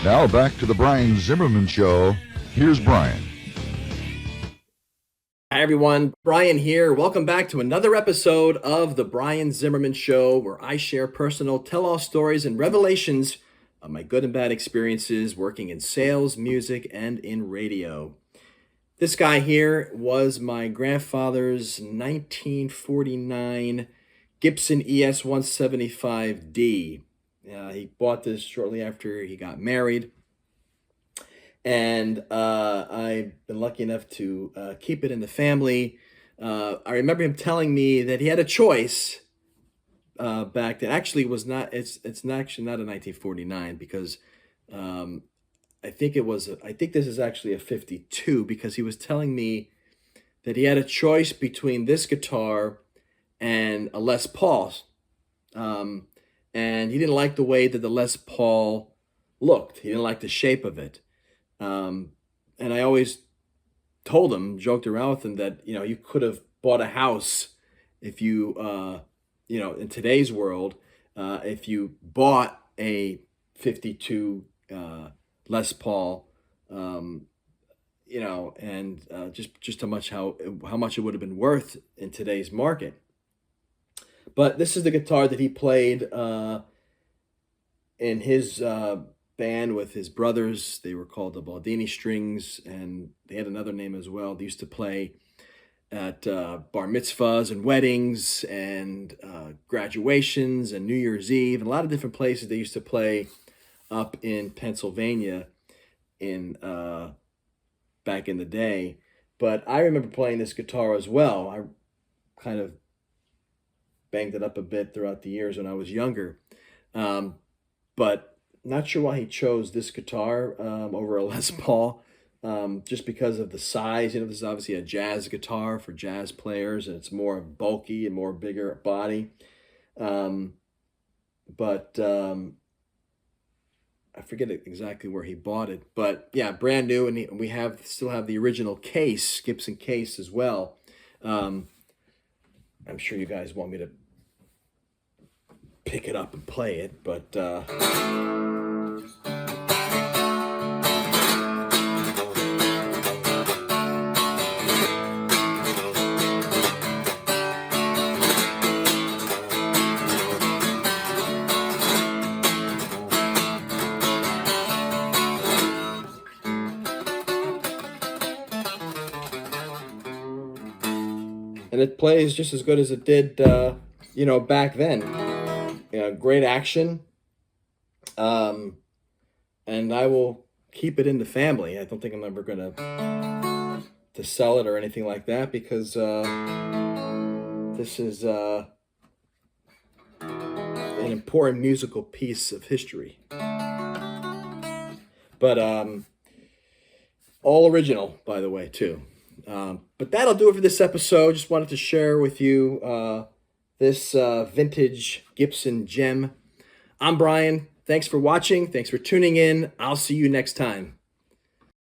Now back to the Brian Zimmerman Show. Here's Brian. Hi, everyone. Brian here. Welcome back to another episode of the Brian Zimmerman Show, where I share personal tell-all stories and revelations of my good and bad experiences working in sales, music, and in radio. This guy here was my grandfather's 1949 Gibson ES-175D. He bought this shortly after he got married. And I've been lucky enough to keep it in the family. I remember him telling me that he had a choice back then. Actually, it's not actually not a 1949 because I think this is actually a 52 because he was telling me that he had a choice between this guitar and a Les Paul. And he didn't like the way that the Les Paul looked. He didn't like the shape of it. And I always told him, joked around with him that, you could have bought a house if you, in today's world, if you bought a 52 Les Paul, and just how much it would have been worth in today's market. But this is the guitar that he played in his band with his brothers. They were called the Baldini Strings, and they had another name as well. They used to play at bar mitzvahs and weddings and graduations and New Year's Eve, and a lot of different places they used to play up in Pennsylvania in back in the day. But I remember playing this guitar as well. I kind of banged it up a bit throughout the years when I was younger. But not sure why he chose this guitar over a Les Paul, just because of the size. This is obviously a jazz guitar for jazz players, and it's more bulky and more bigger body. But I forget exactly where he bought it. But yeah, brand new, and we still have the original case, Gibson case as well. I'm sure you guys want me to pick it up and play it, but and it plays just as good as it did, back then. Great action. And I will keep it in the family. I don't think I'm ever gonna to sell it or anything like that because this is an important musical piece of history. But all original, by the way, too. But that'll do it for this episode. Just wanted to share with you this vintage Gibson gem. I'm Brian. Thanks for watching. Thanks for tuning in. I'll see you next time.